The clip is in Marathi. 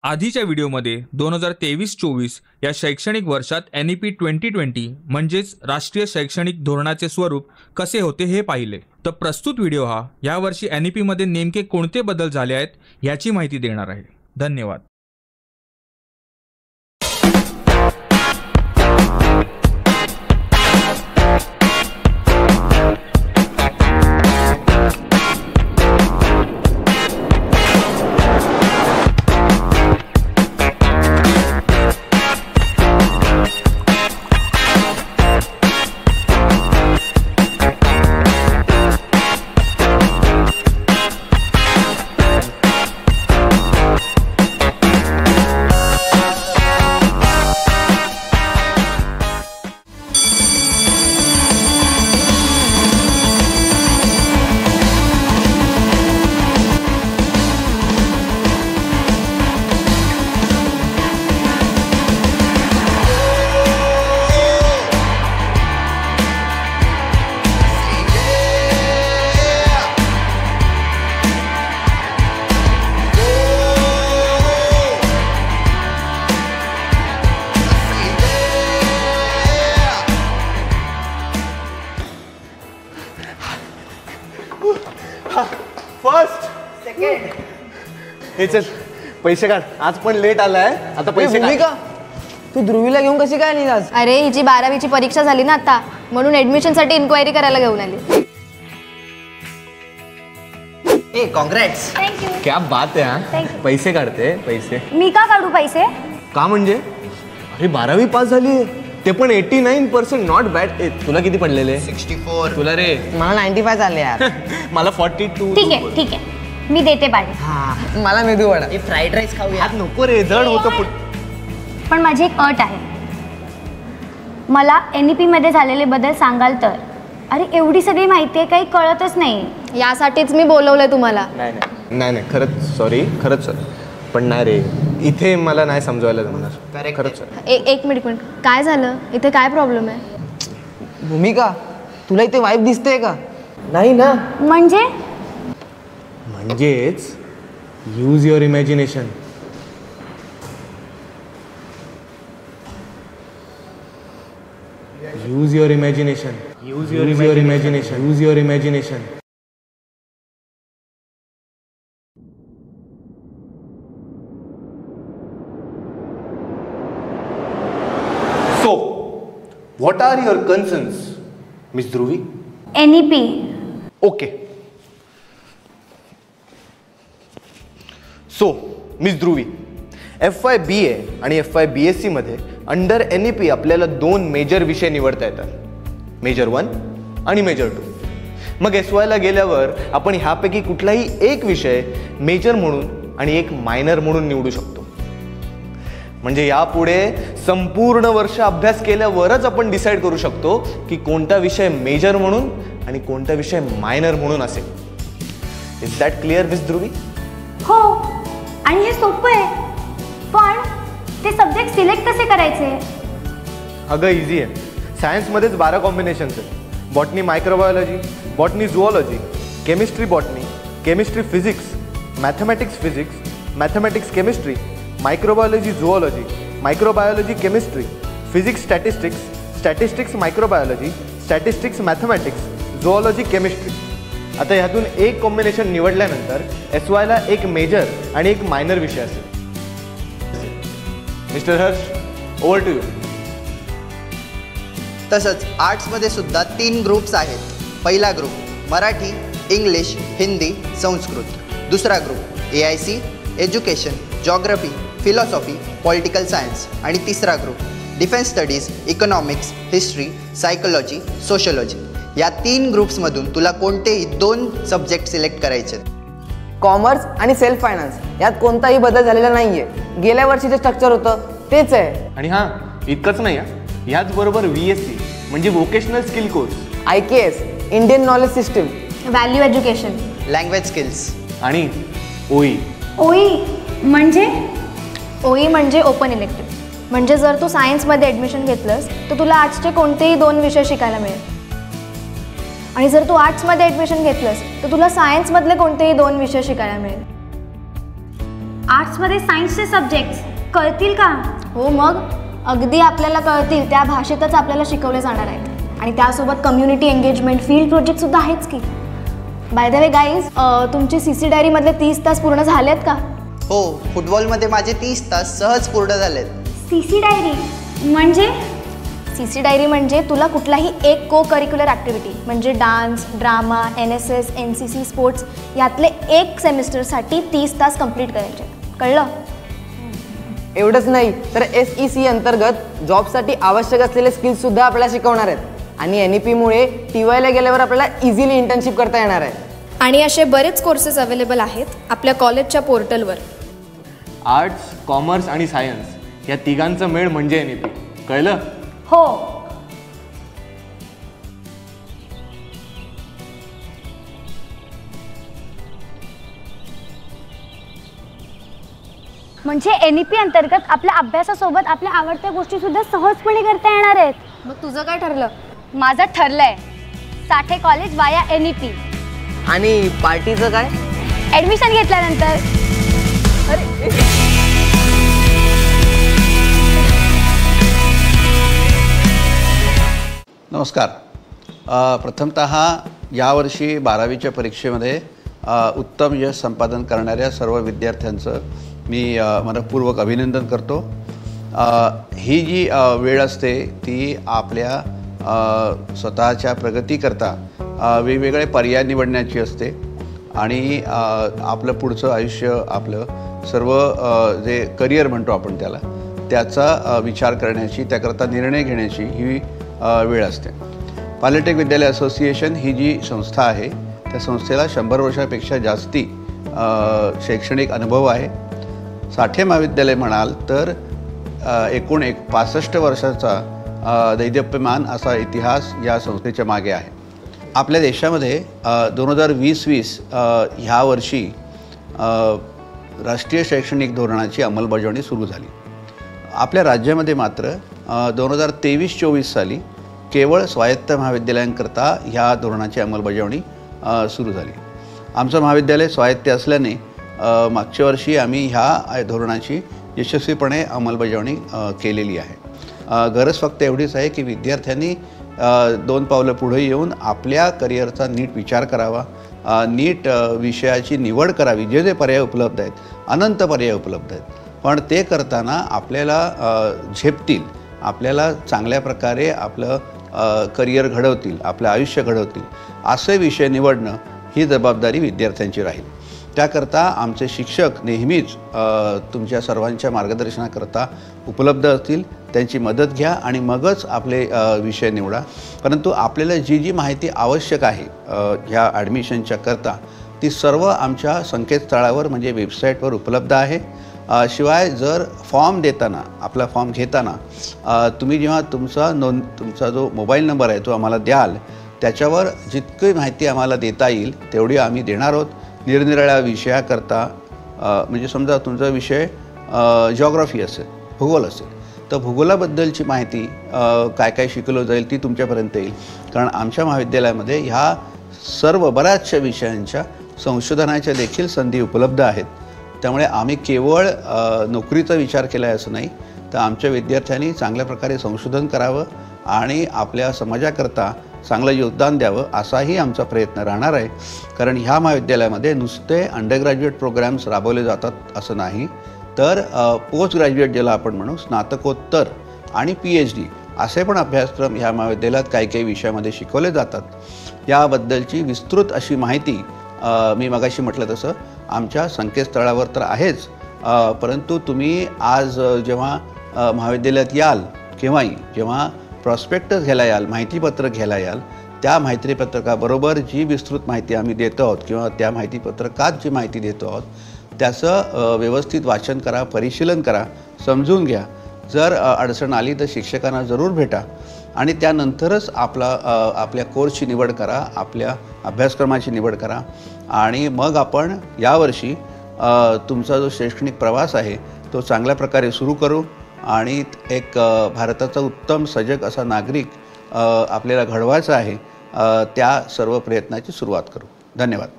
आधीच्या व्हिडिओमध्ये 2023-24 या शैक्षणिक वर्षात NEP 2020 म्हणजेच राष्ट्रीय शैक्षणिक धोरणाचे स्वरूप कसे होते हे पाहिले। तर प्रस्तुत व्हिडिओ हा यावर्षी NEP मध्ये नेमके कोणते बदल झाले आहेत याची माहिती देणार आहे। धन्यवाद। फर्स्ट सेकंड हे चल पैसे काढ। आज पण लेट आलाय, आता पैसे भूमिका तू ध्रुवीला घेऊन कशी काय आली आज? अरे हिची 12वीची परीक्षा झाली ना आता, म्हणून ऍडमिशन साठी इन्क्वायरी करायला घेऊन आली। ए काँग्रेट्स। थँक्यू। क्या बात आहे हा। पैसे काढते पैसे। मी का काढू पैसे? का म्हणजे अरे 12वी पास झाली, ते पण 89%। Not bad. तुला किती पडलेले? 64। तुला रे? मला 95 आले यार। मला 42। ठीक आहे मी देते पाडी। हां मला मेदू वडा। हे फ्राईड राईस खाऊया। आज नको रे, जड होतं। पण माझी एक अट आहे, मला NEP मध्ये झालेले बदल सांगाल तर। अरे एवढी सगळी माहिती आहे, काही कळतच नाही, यासाठीच मी बोलवलंय तुम्हाला। नाही खरंच सॉरी, खरंच सॉरी, पण नाही रे, इथे मला नाही समजवायला जमणार। खरंच सॉरी। एक मिनिट काय झालं इथे? काय प्रॉब्लेम आहे? भूमिका तुला इथे वाईब दिसते का? नाही ना। म्हणजेच use your imagination. Use your imagination. Use your imagination. Use your imagination. So, what are your concerns, Miss Dhruvi? NEP. Okay. So, Miss Dhruvi, FY BA आणि FY BSc मध्ये अंडर NEP आपल्याला दोन मेजर विषय निवडता येतात, मेजर 1 आणि मेजर 2। मग SY ला गेल्यावर आपण ह्यापैकी कुठलाही एक विषय मेजर म्हणून आणि एक मायनर म्हणून निवडू शकतो। म्हणजे यापुढे संपूर्ण वर्ष अभ्यास केल्यावरच आपण डिसाईड करू शकतो की कोणता विषय मेजर म्हणून आणि कोणता विषय मायनर म्हणून असेल। इज दॅट क्लिअर मिस ध्रुवी? हो, आणि हे सोपं आहे, पण ते सब्जेक्ट सिलेक्ट कसे करायचे? अगं इझी आहे। सायन्समध्येच 12 कॉम्बिनेशन्स आहेत। Botany microbiology, botany zoology, chemistry botany, chemistry physics, mathematics physics, mathematics chemistry, microbiology zoology, microbiology chemistry, physics statistics, statistics microbiology, statistics mathematics, zoology chemistry. आता ह्यातून एक कॉम्बिनेशन निवडल्यानंतर SY ला एक मेजर आणि एक मायनर विषय असेल। Mister Harsh, over to you. तसंच आर्ट्समध्ये सुद्धा 3 ग्रुप्स आहेत। पहिला ग्रुप मराठी, इंग्लिश, हिंदी, संस्कृत। दुसरा group AIC, education, geography, philosophy, political science. आणि तिसरा group defence studies, economics, history, psychology, sociology. या 3 ग्रुप्समधून तुला कोणतेही 2 सब्जेक्ट सिलेक्ट करायचे। कॉमर्स आणि सेल्फ फायनान्स यात कोणताही बदल झालेला नाहीये। गेल्या वर्षीचे स्ट्रक्चर होतं तेच आहे। आणि हां, इतकंच नाही आहे, ह्याचबरोबर VSc म्हणजे vocational skill course, IKS Indian knowledge system, value education, language skills आणि OE। OE म्हणजे ओपन इलेक्टिव्ह। म्हणजे जर तू सायन्समध्ये ॲडमिशन घेतलंस तर तुला आर्ट्सचे कोणतेही 2 विषय शिकायला मिळेल, आणि जर तू आर्ट्समध्ये ॲडमिशन घेतलंस तर तुला सायन्समधले कोणतेही 2 विषय शिकायला मिळेल। आर्ट्समध्ये सायन्सचे सब्जेक्ट्स कळतील का? हो मग अगदी आपल्याला कळतील, त्या भाषेतच आपल्याला शिकवले जाणार आहेत. आणि त्यासोबत कम्युनिटी एंगेजमेंट, फील्ड प्रोजेक्टसुद्धा आहेच की. बाय द वे गाईज, तुमचे CC डायरीमधले 30 तास पूर्ण झालेत का? हो, फुटबॉलमध्ये माझे 30 तास सहज पूर्ण झालेत. CC डायरी म्हणजे? CC डायरी म्हणजे तुला कुठलाही एक को करिक्युलर ॲक्टिव्हिटी म्हणजे dance, drama, NSS, NCC, sports यातले एक सेमिस्टरसाठी 30 तास कंप्लीट करायचे. कळलं? एवढंच नाही तर SEC अंतर्गत जॉबसाठी आवश्यक असलेले स्किल्ससुद्धा आपल्याला शिकवणार आहेत. आणि NEPमुळे TYला गेल्यावर आपल्याला इझिली इंटर्नशिप करता येणार आहे. आणि असे बरेच कोर्सेस अवेलेबल आहेत आपल्या कॉलेजच्या पोर्टलवर. आर्ट्स, कॉमर्स आणि सायन्स या तिघांचं मेळ म्हणजे NEP. कळलं? हो. म्हणजे NEP अंतर्गत आपल्या अभ्यासासोबत आपल्या आवडत्या गोष्टी सुद्धा सहजपणे करता येणार आहेत. मग तुझं काय ठरलं? माझं ठरलंय साठे कॉलेज वाया NEP. आणि पार्टीचं काय? ॲडमिशन घेतल्यानंतर. नमस्कार. प्रथमतः यावर्षी 12वीच्या परीक्षेमध्ये उत्तम यश संपादन करणाऱ्या सर्व विद्यार्थ्यांचं मी मनपूर्वक अभिनंदन करतो. ही जी वेळ असते ती आपल्या स्वतःच्या प्रगतीकरता वेगवेगळे पर्याय निवडण्याची असते आणि आपलं पुढचं आयुष्य, आपलं सर्व जे करिअर म्हणतो आपण त्याचा विचार करण्याची, त्याकरता निर्णय घेण्याची ही वेळ असते. पॉलिटेक्निक विद्यालय असोसिएशन ही जी संस्था आहे त्या संस्थेला 100 वर्षापेक्षा जास्ती शैक्षणिक अनुभव आहे. साठे महाविद्यालय म्हणाल तर एकूण 65 वर्षाचा दैदप्यमान असा इतिहास या संस्थेच्या मागे आहे. आपल्या देशामध्ये 2020 ह्या वर्षी राष्ट्रीय शैक्षणिक धोरणाची अंमलबजावणी सुरू झाली. आपल्या राज्यामध्ये मात्र 2023-24 साली केवळ स्वायत्त महाविद्यालयांकरता ह्या धोरणाची अंमलबजावणी सुरू झाली. आमचं महाविद्यालय स्वायत्त असल्याने मागच्या वर्षी आम्ही ह्या धोरणाची यशस्वीपणे अंमलबजावणी केलेली आहे. गरज फक्त एवढीच आहे की विद्यार्थ्यांनी 2 पावलं पुढे येऊन आपल्या करिअरचा नीट विचार करावा, नीट विषयाची निवड करावी. जे जे पर्याय उपलब्ध आहेत, अनंत पर्याय उपलब्ध आहेत, पण ते करताना आपल्याला झेपतील, आपल्याला चांगल्या प्रकारे आपलं करिअर घडवतील, आपलं आयुष्य घडवतील असे विषय निवडणं ही जबाबदारी विद्यार्थ्यांची राहील. त्याकरता आमचे शिक्षक नेहमीच तुमच्या सर्वांच्या मार्गदर्शनाकरता उपलब्ध असतील. त्यांची मदत घ्या आणि मगच आपले विषय निवडा. परंतु आपल्याला जी जी माहिती आवश्यक आहे ह्या ॲडमिशनच्या करता ती सर्व आमच्या संकेतस्थळावर म्हणजे वेबसाईटवर उपलब्ध आहे. शिवाय जर फॉर्म देताना, आपला फॉर्म घेताना तुम्ही जेव्हा तुमचा जो मोबाईल नंबर आहे तो आम्हाला द्याल, त्याच्यावर जितकी माहिती आम्हाला देता येईल तेवढी आम्ही देणार आहोत. निरनिराळ्या विषयाकरता म्हणजे समजा तुमचा विषय जॉग्राफी असेल, भूगोल असेल, तर भूगोलाबद्दलची माहिती काय काय शिकवलं जाईल ती तुमच्यापर्यंत येईल. कारण आमच्या महाविद्यालयामध्ये ह्या सर्व बऱ्याचशा विषयांच्या संशोधनाच्या देखील संधी उपलब्ध आहेत. त्यामुळे आम्ही केवळ नोकरीचा विचार केला आहे असं नाही, तर आमच्या विद्यार्थ्यांनी चांगल्या प्रकारे संशोधन करावं आणि आपल्या समाजाकरता चांगलं योगदान द्यावं असाही आमचा प्रयत्न राहणार आहे. कारण ह्या महाविद्यालयामध्ये नुसते अंडरग्रॅज्युएट प्रोग्राम्स राबवले जातात असं नाही, तर पोस्ट ग्रॅज्युएट ज्याला आपण म्हणू, स्नातकोत्तर आणि PhD असे पण अभ्यासक्रम ह्या महाविद्यालयात काही काही विषयामध्ये शिकवले जातात. याबद्दलची विस्तृत अशी माहिती मी मगाशी म्हटलं तसं आमच्या संकेतस्थळावर तर आहेच, परंतु तुम्ही आज जेव्हा महाविद्यालयात याल केव्हाही, जेव्हा प्रॉस्पेक्टस घ्यायला याल, माहितीपत्रक घ्यायला याल, त्या माहितीपत्रकाबरोबर जी विस्तृत माहिती आम्ही देतो आहोत किंवा त्या माहितीपत्रकात जी माहिती देतो आहोत त्याचं व्यवस्थित वाचन करा, परिशीलन करा, समजून घ्या. जर अडचण आली तर शिक्षकांना जरूर भेटा आणि त्यानंतरच आपल्या कोर्सची निवड करा, आपल्या अभ्यासक्रमाची निवड करा आणि मग आपण यावर्षी तुमचा जो शैक्षणिक प्रवास आहे तो चांगल्या प्रकारे सुरू करू आणि एक भारताचा उत्तम सजग असा नागरिक आपल्याला घडवायचा आहे. त्या सर्व प्रयत्नाची सुरुवात करू. धन्यवाद.